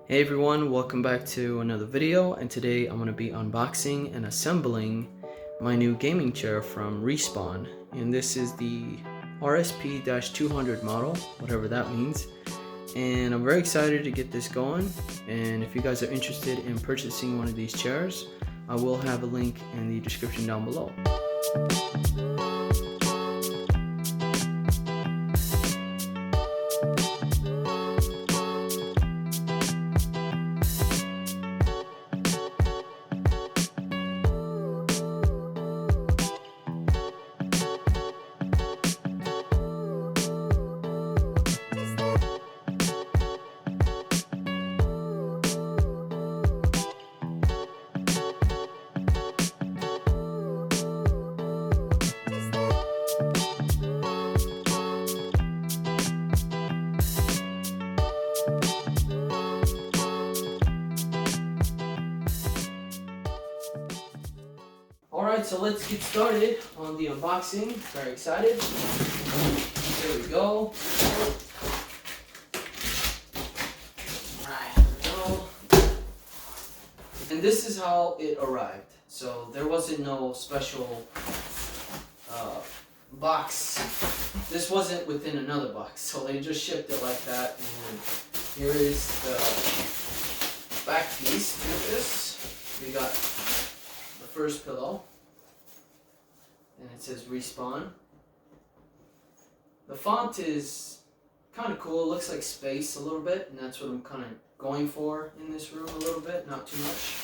Hey everyone, welcome back to another video, and today I'm going to be unboxing and assembling my new gaming chair from Respawn, and this is the RSP-200 model, whatever that means, and I'm very excited to get this going. And if you guys are interested in purchasing one of these chairs, I will have a link in the description down below. Alright, so let's get started on the unboxing. Very excited. There we go. Alright, there we go. And this is how it arrived. So there wasn't no special box. This wasn't within another box. So they just shipped it like that. And here is the back piece to this. We got the first pillow. And it says Respawn. The font is kind of cool. It looks like space a little bit, and that's what I'm kind of going for in this room a little bit, not too much.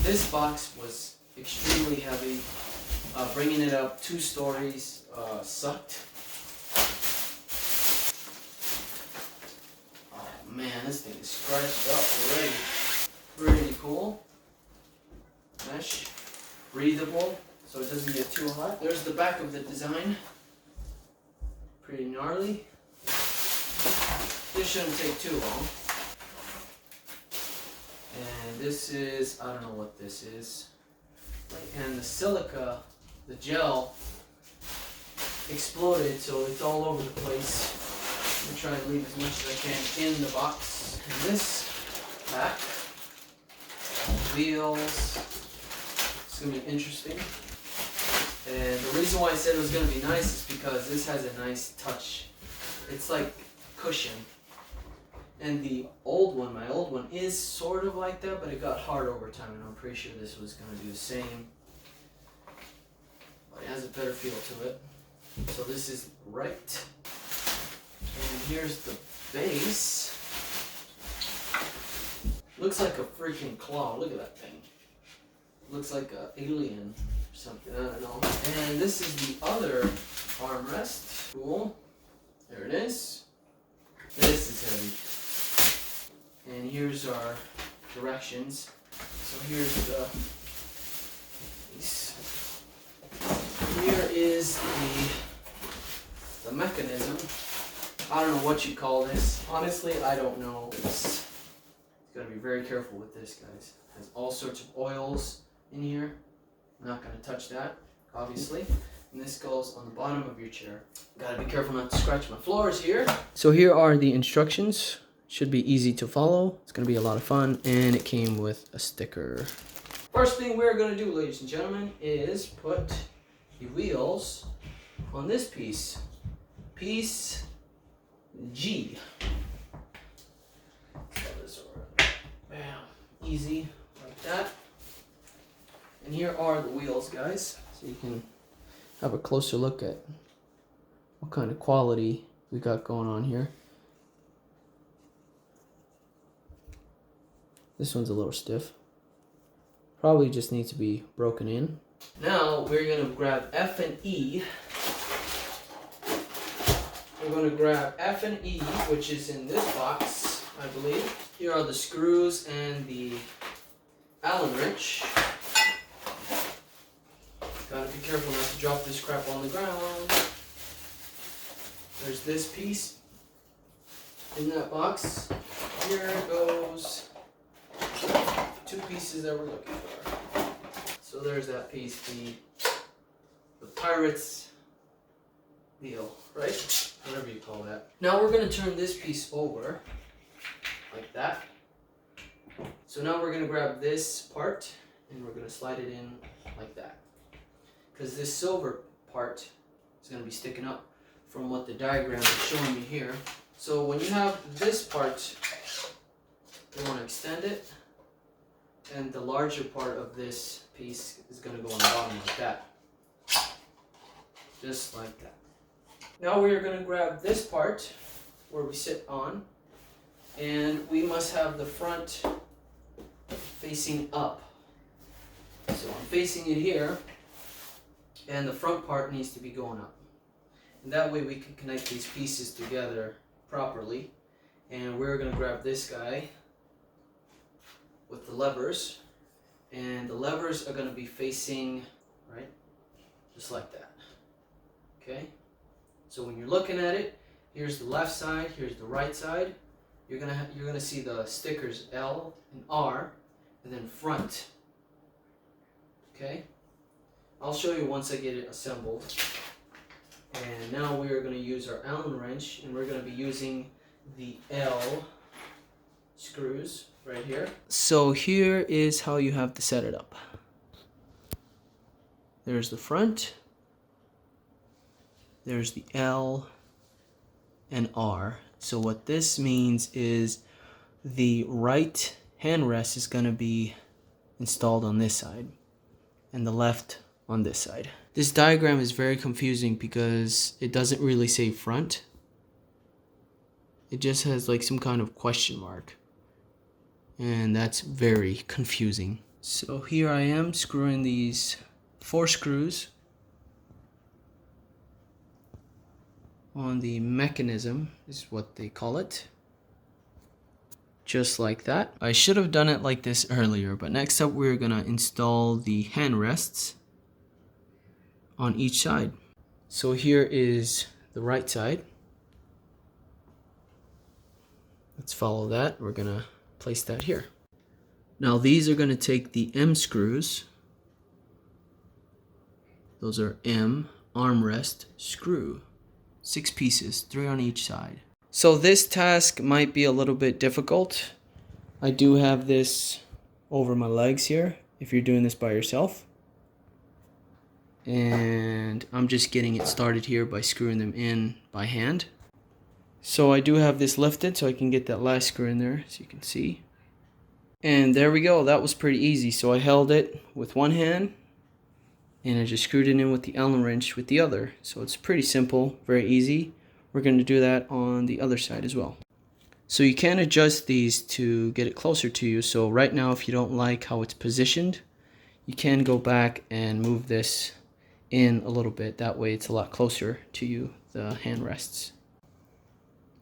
This box was extremely heavy. Bringing it up 2 stories sucked. Oh man, this thing is scratched up already. Pretty cool. Mesh. Breathable, so it doesn't get too hot. There's the back of the design. Pretty gnarly. This shouldn't take too long. And this is, I don't know what this is. And the silica, the gel, exploded, so it's all over the place. I'm going to try to leave as much as I can in the box. And this pack, wheels. It's going to be interesting. And the reason why I said it was going to be nice is because this has a nice touch. It's like cushion. And the old one, my old one, is sort of like that, but it got hard over time, and I'm pretty sure this was going to do the same. But it has a better feel to it. So this is right. And here's the base. Looks like a freaking claw. Look at that thing. Looks like an alien or something, I don't know. And this is the other armrest. Cool. There it is. This is heavy. And here's our directions. So here's the piece. Here is the mechanism. I don't know what you call this. Honestly, I don't know. It's gotta be very careful with this, guys. It has all sorts of oils in here. I'm not going to touch that, obviously. And this goes on the bottom of your chair. Gotta be careful not to scratch my floors here. So here are the instructions. Should be easy to follow. It's going to be a lot of fun. And it came with a sticker. First thing we're going to do, ladies and gentlemen, is put the wheels on this piece. Piece G. Bam. Easy, like that. And here are the wheels, guys, so you can have a closer look at what kind of quality we got going on here. This one's a little stiff. Probably just needs to be broken in. Now we're going to grab F and E. We're going to grab F and E, which is in this box, I believe. Here are the screws and the Allen wrench. Gotta be careful not to drop this crap on the ground. There's this piece in that box. Here goes 2 pieces that we're looking for. So there's that piece, the pirate's deal, right? Whatever you call that. Now we're gonna turn this piece over like that. So now we're gonna grab this part and we're gonna slide it in like that. Because this silver part is gonna be sticking up from what the diagram is showing me here. So when you have this part, you wanna extend it, and the larger part of this piece is gonna go on the bottom like that. Just like that. Now we are gonna grab this part where we sit on, and we must have the front facing up. So I'm facing it here, and the front part needs to be going up. And that way we can connect these pieces together properly. And we're going to grab this guy with the levers, and the levers are going to be facing right, just like that. Okay? So when you're looking at it, here's the left side, here's the right side. You're gonna see the stickers L and R, and then front. Okay? I'll show you once I get it assembled. And now we are going to use our Allen wrench, and we're going to be using the L screws right here. So here is how you have to set it up. There's the front. There's the L and R. So what this means is the right hand rest is going to be installed on this side, and the left on this side. This diagram is very confusing because it doesn't really say front. It just has like some kind of question mark, and that's very confusing. So here I am screwing these 4 screws on the mechanism, is what they call it. Just like that. I should have done it like this earlier, but next up we're gonna install the hand rests on each side. So here is the right side. Let's follow that. We're gonna place that here. Now these are gonna take the M screws. Those are M armrest screw. 6 pieces, 3 on each side. So this task might be a little bit difficult. I do have this over my legs here if you're doing this by yourself. And I'm just getting it started here by screwing them in by hand. So I do have this lifted so I can get that last screw in there, so you can see. And there we go, that was pretty easy. So I held it with one hand, and I just screwed it in with the Allen wrench with the other. So it's pretty simple, very easy. We're going to do that on the other side as well. So you can adjust these to get it closer to you. So right now, if you don't like how it's positioned, you can go back and move this in a little bit. That way it's a lot closer to you, the hand rests.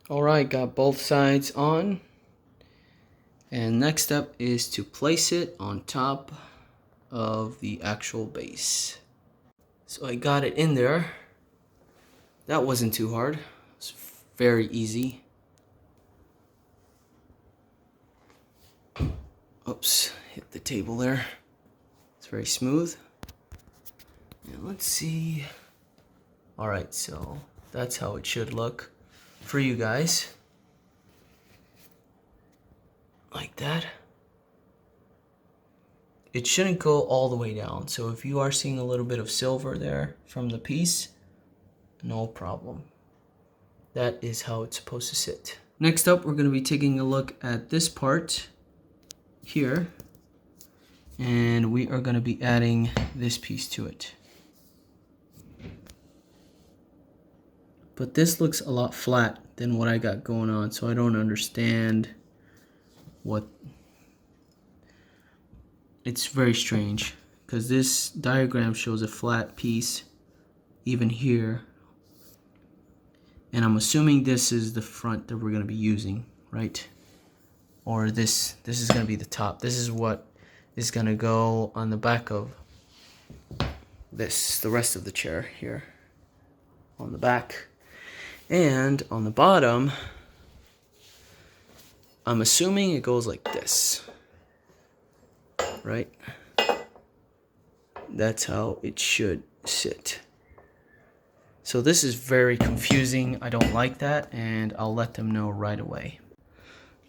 Alright, got both sides on. And next step is to place it on top of the actual base. So I got it in there. That wasn't too hard. It's very easy. Oops, hit the table there. It's very smooth. And let's see. Alright, so that's how it should look for you guys. Like that. It shouldn't go all the way down. So if you are seeing a little bit of silver there from the piece, no problem. That is how it's supposed to sit. Next up, we're going to be taking a look at this part here. And we are going to be adding this piece to it. But this looks a lot flat than what I got going on, so I don't understand what... It's very strange, because this diagram shows a flat piece, even here. And I'm assuming this is the front that we're going to be using, right? Or this is going to be the top. This is what is going to go on the back of this, the rest of the chair here, on the back. And on the bottom, I'm assuming it goes like this, right? That's how it should sit. So this is very confusing. I don't like that, and I'll let them know right away.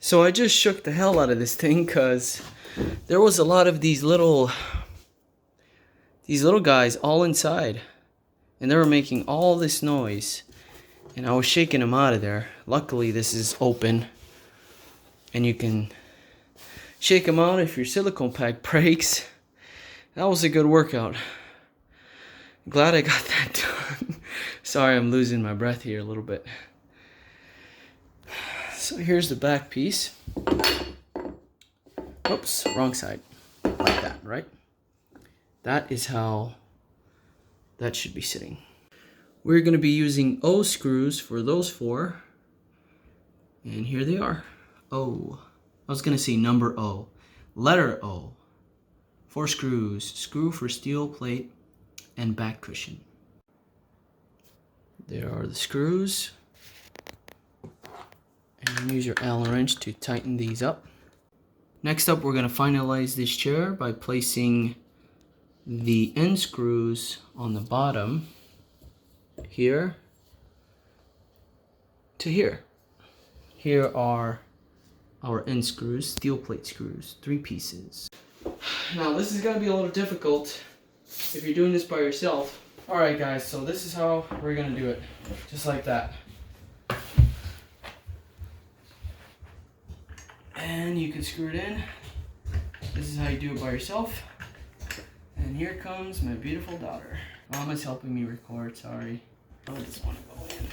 So I just shook the hell out of this thing because there was a lot of these little guys all inside, and they were making all this noise, and I was shaking them out of there. Luckily this is open and you can shake them out if your silicone pack breaks. That was a good workout. Glad I got that done. Sorry, I'm losing my breath here a little bit. So here's the back piece. Oops, wrong side. Like that, right? That is how that should be sitting. We're going to be using O screws for those 4. And here they are. O. I was going to say number O. Letter O. 4 screws. Screw for steel plate and back cushion. There are the screws. And use your Allen wrench to tighten these up. Next up, we're going to finalize this chair by placing the end screws on the bottom here to here. Here are our end screws, steel plate screws, 3 pieces. Now this is going to be a little difficult if you're doing this by yourself. Alright guys, so this is how we're going to do it. Just like that. And you can screw it in. This is how you do it by yourself. And here comes my beautiful daughter. Mama's helping me record, sorry. I just want to go in.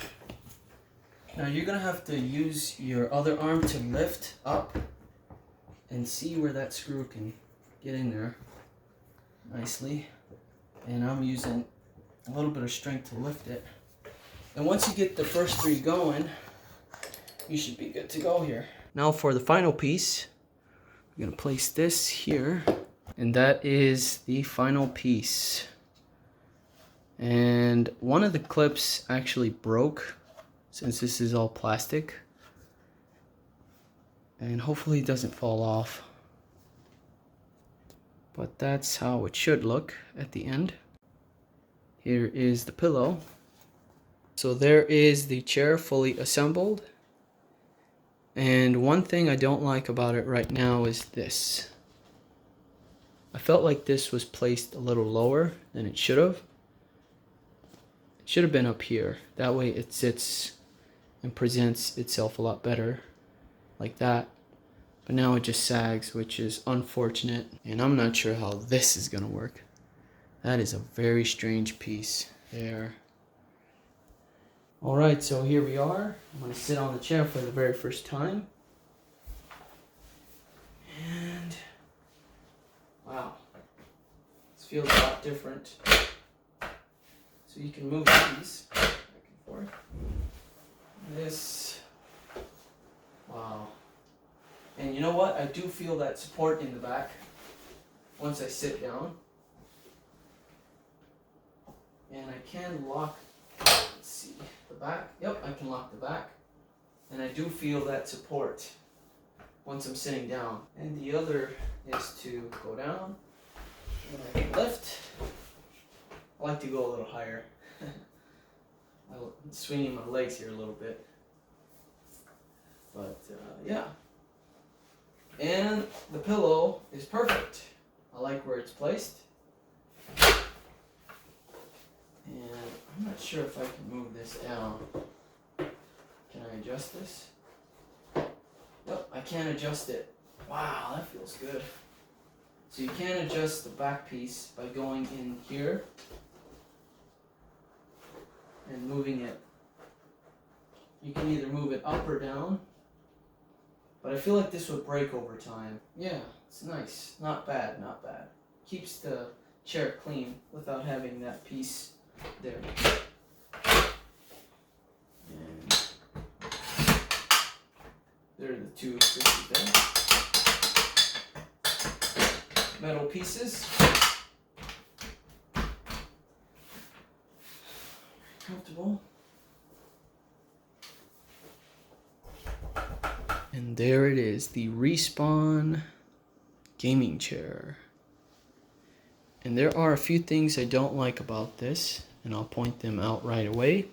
Now you're going to have to use your other arm to lift up and see where that screw can get in there nicely. And I'm using a little bit of strength to lift it. And once you get the first 3 going, you should be good to go here. Now for the final piece, we're going to place this here. And that is the final piece. And one of the clips actually broke since this is all plastic. And hopefully it doesn't fall off. But that's how it should look at the end. Here is the pillow. So there is the chair fully assembled. And one thing I don't like about it right now is this. I felt like this was placed a little lower than it should have. It should have been up here. That way it sits and presents itself a lot better. Like that. But now it just sags, which is unfortunate. And I'm not sure how this is going to work. That is a very strange piece there. Alright, so here we are. I'm going to sit on the chair for the very first time. And wow, this feels a lot different. So you can move these back and forth. This, wow. And you know what? I do feel that support in the back once I sit down. And I can lock, let's see, the back. Yep, I can lock the back. And I do feel that support once I'm sitting down. And the other is to go down. And I can lift. I like to go a little higher. I'm swinging my legs here a little bit. But yeah. And the pillow is perfect. I like where it's placed. And I'm not sure if I can move this down. Can I adjust this? Nope, I can't adjust it. Wow, that feels good. So you can adjust the back piece by going in here and moving it. You can either move it up or down, but I feel like this would break over time. Yeah, it's nice. Not bad, not bad. Keeps the chair clean without having that piece there. And there are the 2 pieces there. Metal pieces. Comfortable. And there it is, the Respawn gaming chair. And there are a few things I don't like about this, and I'll point them out right away.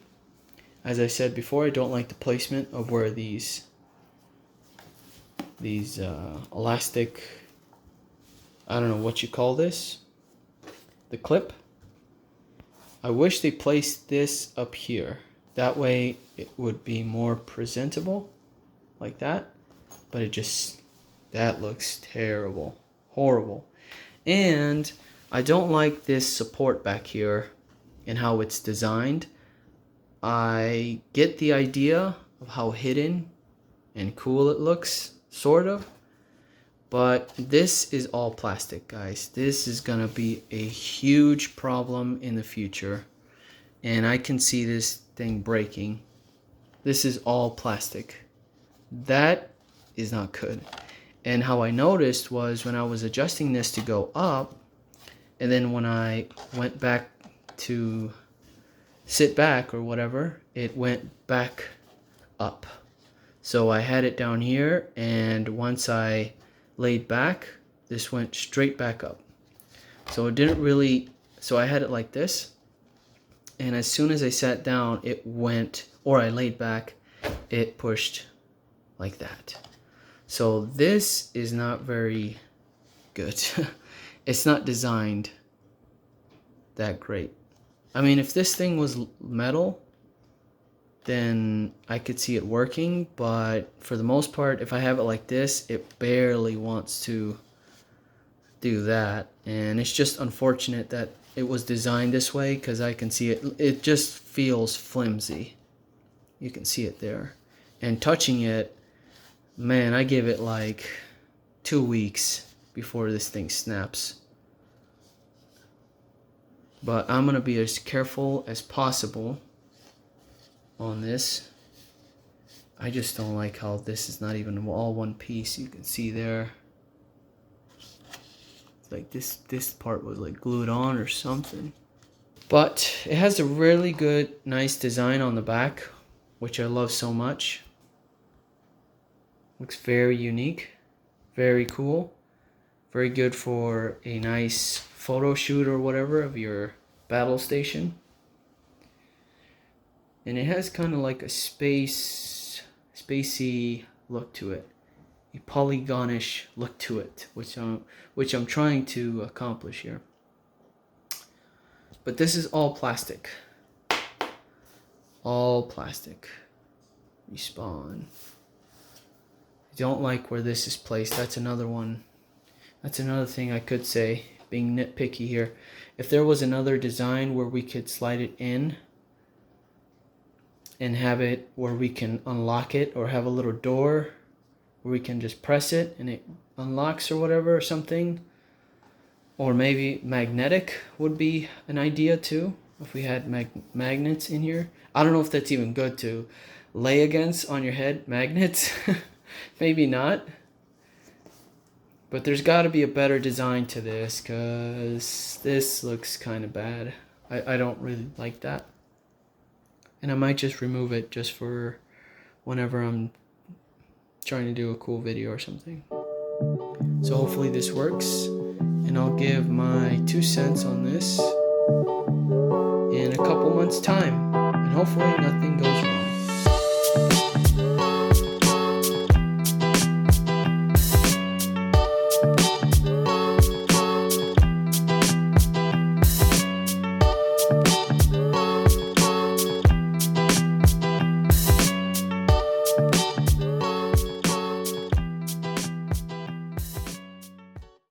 As I said before, I don't like the placement of where these elastic I don't know what you call this, the clip. I wish they placed this up here. That way it would be more presentable, like that. But it just, that looks terrible, horrible. And I don't like this support back here and how it's designed. I get the idea of how hidden and cool it looks, sort of. But this is all plastic, guys. This is gonna be a huge problem in the future. And I can see this thing breaking. This is all plastic. That is not good. And how I noticed was when I was adjusting this to go up, and then when I went back to sit back or whatever, it went back up. So I had it down here, and once I laid back, this went straight back up. So it didn't really, so I had it like this, and as soon as I sat down, it went, or I laid back, it pushed like that. So this is not very good. It's not designed that great. I mean, if this thing was metal, then I could see it working, but for the most part, if I have it like this, it barely wants to do that. And it's just unfortunate that it was designed this way, because I can see it just feels flimsy. You can see it there. And touching it, man, I give it like 2 weeks before this thing snaps. But I'm gonna be as careful as possible on this. I just don't like how this is not even all one piece. You can see there, like this part was like glued on or something. But it has a really good, nice design on the back, which I love so much. Looks very unique, very cool, very good for a nice photo shoot or whatever of your battle station. And it has kind of like a spacey look to it, a polygonish look to it, which I'm trying to accomplish here. But this is all plastic. All plastic. Respawn. I don't like where this is placed. That's another one. That's another thing I could say, being nitpicky here. If there was another design where we could slide it in and have it where we can unlock it, or have a little door where we can just press it and it unlocks or whatever, or something. Or maybe magnetic would be an idea too, if we had magnets in here. I don't know if that's even good to lay against on your head, magnets. Maybe not. But there's got to be a better design to this, because this looks kind of bad. I don't really like that. And I might just remove it just for whenever I'm trying to do a cool video or something. So hopefully this works, and I'll give my 2 cents on this in a couple months time, and hopefully nothing goes wrong.